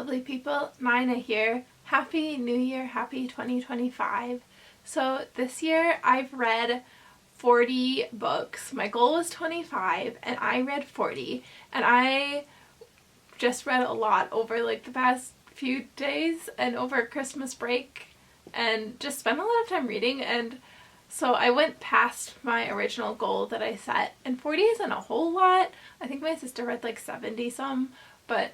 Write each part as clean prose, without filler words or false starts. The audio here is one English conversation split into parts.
lovely people, Nina here. Happy New Year, happy 2025. So this year I've read 40 books. My goal was 25 and I read 40, and I just read a lot over like the past few days and over Christmas break and just spent a lot of time reading, and so I went past my original goal that I set, and 40 isn't a whole lot. I think my sister read like 70 some, but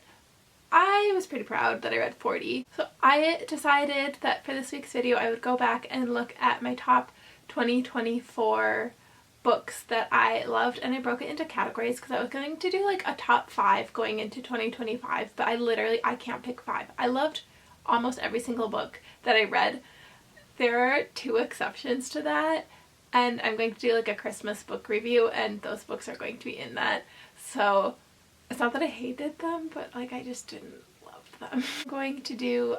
I was pretty proud that I read 40. So I decided that for this week's video I would go back and look at my top 2024 books that I loved, and I broke it into categories because I was going to do like a top 5 going into 2025, but I can't pick 5. I loved almost every single book that I read. There are 2 exceptions to that, and I'm going to do like a Christmas book review, and those books are going to be in that. So it's not that I hated them, but like I just didn't love them. I'm going to do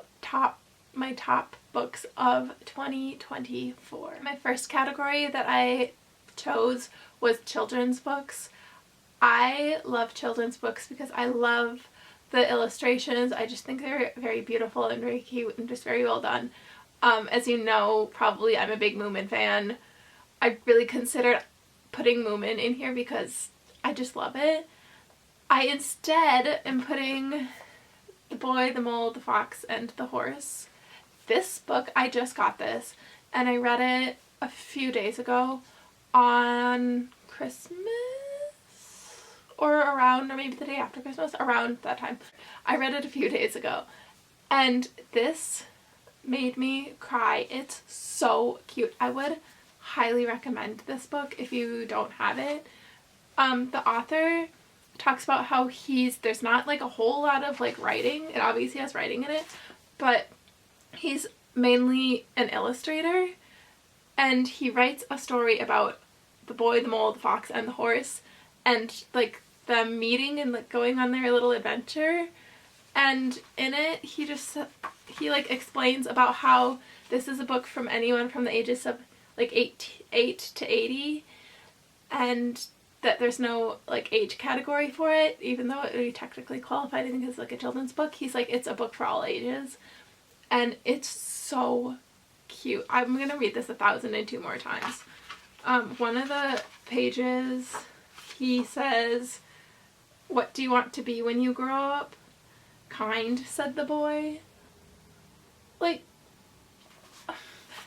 my top books of 2024. My first category that I chose was children's books. I love children's books because I love the illustrations. I just think they're very beautiful and very cute and just very well done. As you know, probably I'm a big Moomin fan. I really considered putting Moomin in here because I just love it. I instead am putting The Boy, the Mole, the Fox, and the Horse. This book, I just got this, and I read it a few days ago on Christmas, or maybe the day after Christmas, around that time. I read it a few days ago, and this made me cry. It's so cute. I would highly recommend this book if you don't have it. The author talks about how there's not like a whole lot of like writing. It obviously has writing in it, but he's mainly an illustrator, and he writes a story about the boy, the mole, the fox, and the horse, and like them meeting and like going on their little adventure. And in it he like explains about how this is a book from anyone from the ages of like 8 to 80, and that there's no like age category for it, even though it would be technically qualified I think as like a children's book. He's like, it's a book for all ages, and it's so cute. I'm gonna read this 1,002 more times. One of the pages he says, "What do you want to be when you grow up?" "Kind," said the boy. Like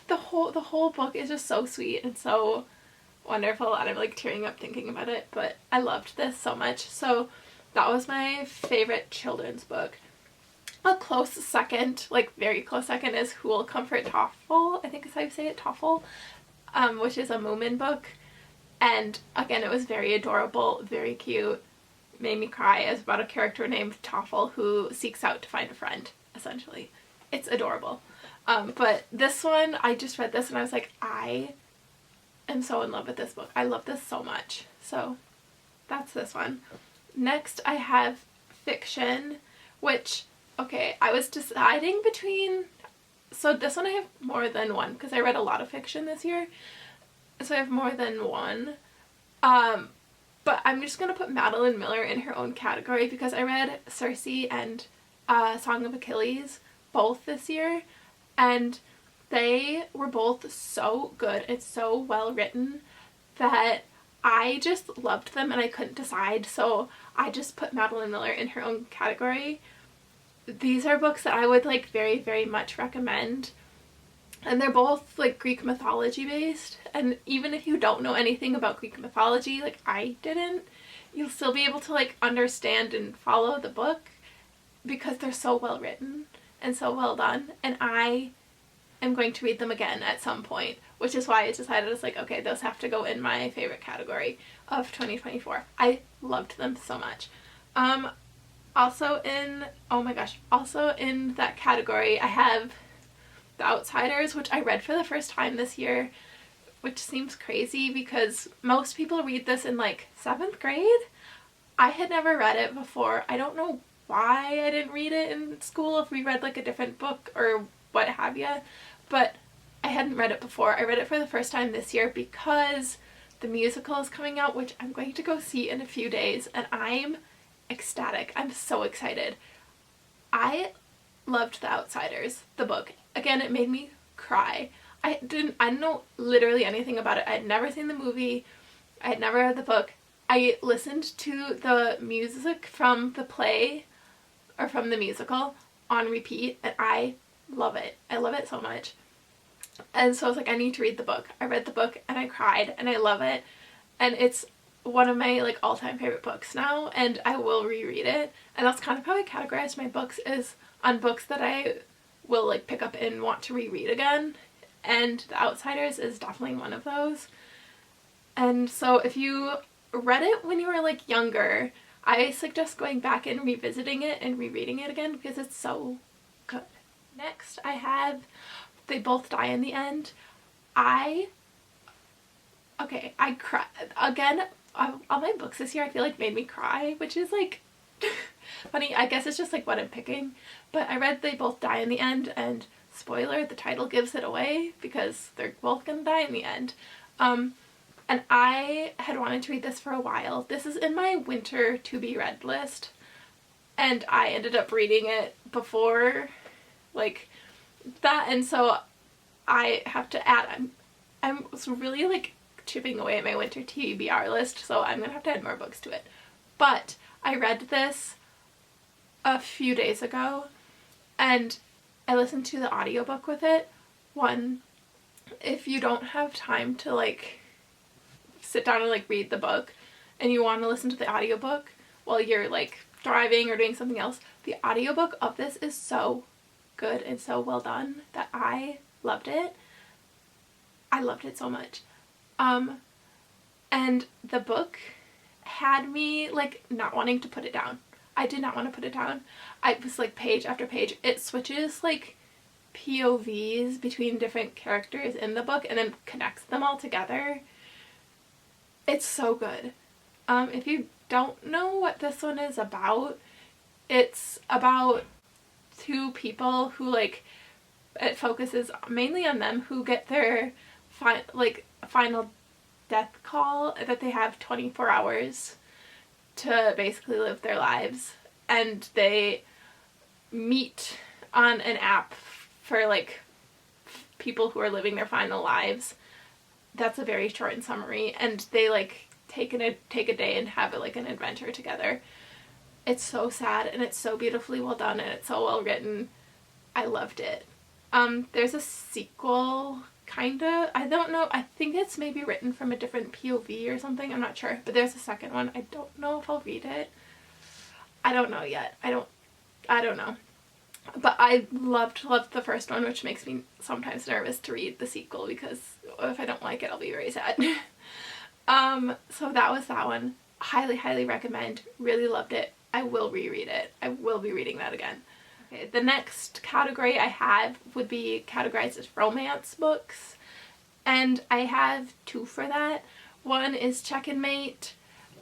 the whole book is just so sweet and so wonderful, and I'm like tearing up thinking about it, but I loved this so much. So that was my favorite children's book. A close second, like very close second, is Who Will Comfort Toffle, I think is how you say it, Toffle, which is a Moomin book, and again it was very adorable, very cute, made me cry. It's about a character named Toffle who seeks out to find a friend, essentially. It's adorable. But this one, I just read this and I was like, I am so in love with this book. I love this so much. So that's this one. Next I have fiction, which, okay, I was deciding between, so this one I have more than one because I read a lot of fiction this year, so I have more than one. But I'm just going to put Madeline Miller in her own category because I read Circe and Song of Achilles both this year, and they were both so good. It's so well written that I just loved them and I couldn't decide, so I just put Madeline Miller in her own category. These are books that I would like very, very much recommend, and they're both like Greek mythology based, and even if you don't know anything about Greek mythology, like I didn't, you'll still be able to like understand and follow the book because they're so well written and so well done, and I am going to read them again at some point, which is why I decided it's like, okay, those have to go in my favorite category of 2024. I loved them so much. Also in that category I have The Outsiders, which I read for the first time this year, which seems crazy because most people read this in like 7th grade. I had never read it before. I don't know why I didn't read it in school, if we read like a different book or what have you, but I hadn't read it before. I read it for the first time this year because the musical is coming out, which I'm going to go see in a few days, and I'm ecstatic. I'm so excited. I loved The Outsiders, the book. Again, it made me cry. I didn't know literally anything about it. I had never seen the movie. I had never read the book. I listened to the music from the play, or from the musical, on repeat, and I love it. I love it so much. And so I was like, I need to read the book. I read the book and I cried and I love it. And it's one of my like all-time favorite books now, and I will reread it. And that's kind of how I categorize my books, is on books that I will like pick up and want to reread again. And The Outsiders is definitely one of those. And so if you read it when you were like younger, I suggest going back and revisiting it and rereading it again because it's so good. Next I have They Both Die in the End. I cried again. All my books this year I feel like made me cry, which is like funny. I guess it's just like what I'm picking. But I read They Both Die in the End, and spoiler, the title gives it away because they're both gonna die in the end. And I had wanted to read this for a while. This is in my winter to be read list, and I ended up reading it before like that, and so I have to add, I'm really like chipping away at my winter TBR list, so I'm gonna have to add more books to it. But I read this a few days ago and I listened to the audiobook with it. One, if you don't have time to like sit down and like read the book and you want to listen to the audiobook while you're like driving or doing something else, the audiobook of this is so good and so well done that I loved it. I loved it so much. And the book had me like not wanting to put it down. I did not want to put it down. I was like page after page. It switches like POVs between different characters in the book and then connects them all together. It's so good. If you don't know what this one is about, it's about two people who like, it focuses mainly on them, who get their final death call, that they have 24 hours to basically live their lives, and they meet on an app for like people who are living their final lives. That's a very short summary, and they like take a day and have like an adventure together. It's so sad and it's so beautifully well done and it's so well written. I loved it. There's a sequel, kinda. I don't know. I think it's maybe written from a different POV or something. I'm not sure. But there's a second one. I don't know if I'll read it. I don't know yet. I don't know. But I loved the first one, which makes me sometimes nervous to read the sequel because if I don't like it, I'll be very sad. So that was that one. Highly, highly recommend. Really loved it. I will reread it. I will be reading that again. Okay, the next category I have would be categorized as romance books, and I have two for that. One is Check and Mate,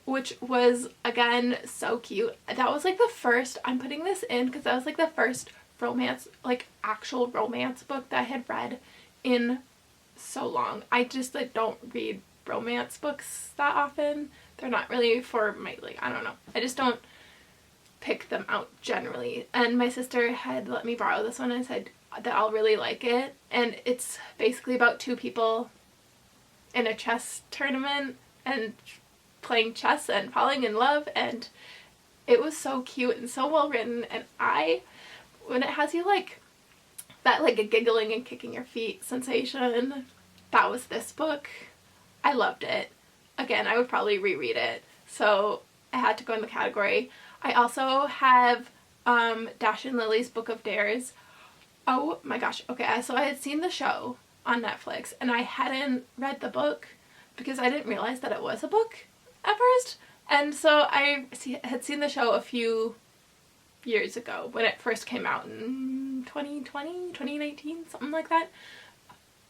which was, again, so cute. That was like the first, I'm putting this in because that was like the first romance, like actual romance book that I had read in so long. I just like don't read romance books that often. They're not really for my, like, I don't know. I just don't pick them out generally. And my sister had let me borrow this one and said that I'll really like it. And it's basically about two people in a chess tournament and playing chess and falling in love, and it was so cute and so well written. And when it has you like that, like a giggling and kicking your feet sensation, that was this book. I loved it. Again, I would probably reread it, so I had to go in the category. I also have Dash and Lily's Book of Dares. Oh my gosh. Okay, so I had seen the show on Netflix and I hadn't read the book because I didn't realize that it was a book at first. And so I had seen the show a few years ago when it first came out in 2020, 2019, something like that.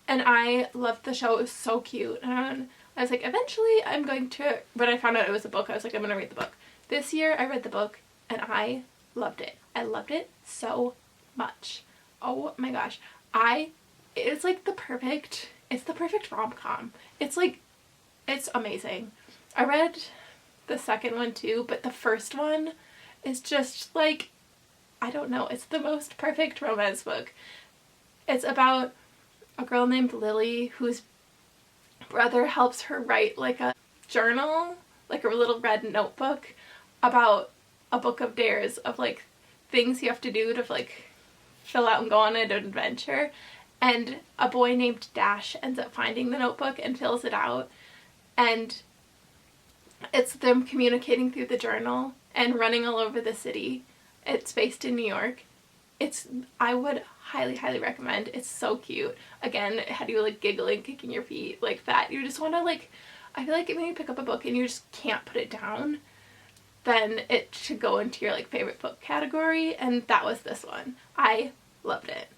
And I loved the show. It was so cute. And I was like, eventually I'm going to, when I found out it was a book, I was like, I'm going to read the book. This year I read the book and I loved it. I loved it so much. Oh my gosh. It's like the perfect rom-com. It's like, it's amazing. I read the second one too, but the first one is just like I don't know, it's the most perfect romance book. It's about a girl named Lily whose brother helps her write like a journal, like a little red notebook about a book of dares of like things you have to do to like fill out and go on an adventure. And a boy named Dash ends up finding the notebook and fills it out. And it's them communicating through the journal and running all over the city. It's based in New York. I would highly, highly recommend. It's so cute. Again, it had you like giggling, kicking your feet like that. You just want to like, I feel like when you pick up a book and you just can't put it down, then it should go into your like favorite book category, and that was this one. I loved it.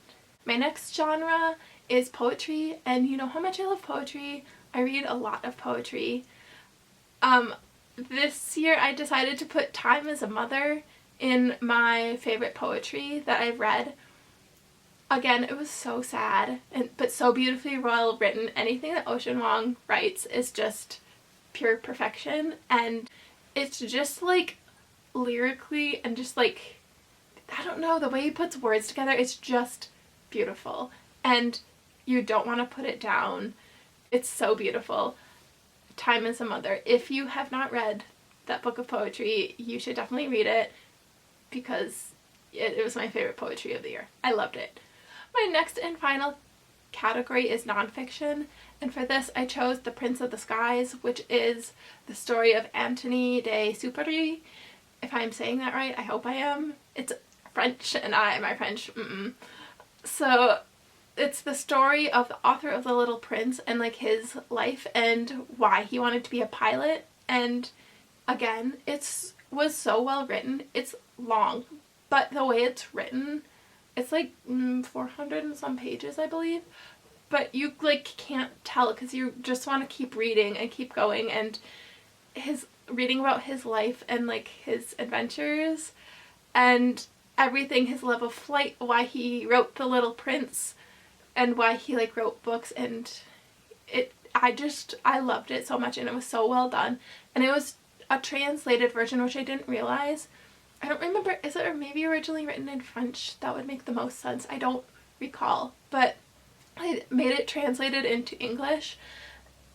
My next genre is poetry, and you know how much I love poetry. I read a lot of poetry. This year I decided to put Time as a Mother in my favorite poetry that I've read. Again, it was so sad, but so beautifully well written. Anything that Ocean Vuong writes is just pure perfection, and it's just like lyrically and just like, I don't know, the way he puts words together, it's just beautiful, and you don't want to put it down. It's so beautiful. Time as a Mother. If you have not read that book of poetry, you should definitely read it, because it was my favorite poetry of the year. I loved it. My next and final category is nonfiction, and for this I chose The Prince of the Skies, which is the story of Antony de Supery. If I'm saying that right, I hope I am. It's French, and my French, So it's the story of the author of The Little Prince and like his life and why he wanted to be a pilot. And again, was so well written. It's long, but the way it's written, it's like 400 and some pages, I believe, but you like can't tell because you just want to keep reading and keep going, and reading about his life and like his adventures and everything, his love of flight, why he wrote The Little Prince and why he like wrote books, and I loved it so much, and it was so well done. And it was a translated version, which I didn't realize. I don't remember, is it maybe originally written in French? That would make the most sense. I don't recall, but I made it translated into English,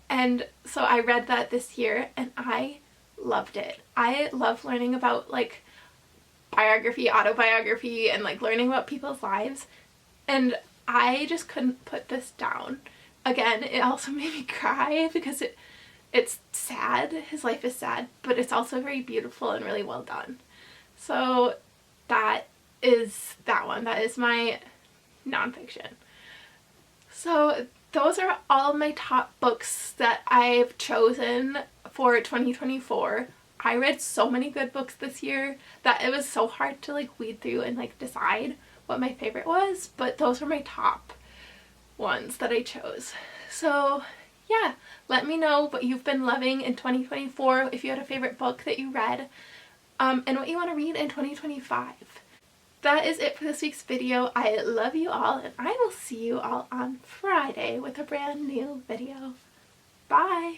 and so I read that this year and I loved it. I love learning about like biography, autobiography, and like learning about people's lives, and I just couldn't put this down. Again, it also made me cry because it's sad. His life is sad, but it's also very beautiful and really well done. So that is that one. That is my nonfiction. So those are all of my top books that I've chosen for 2024. I read so many good books this year that it was so hard to like weed through and like decide what my favorite was, but those were my top ones that I chose. So yeah, let me know what you've been loving in 2024, if you had a favorite book that you read, and what you want to read in 2025. That is it for this week's video. I love you all, and I will see you all on Friday with a brand new video. Bye!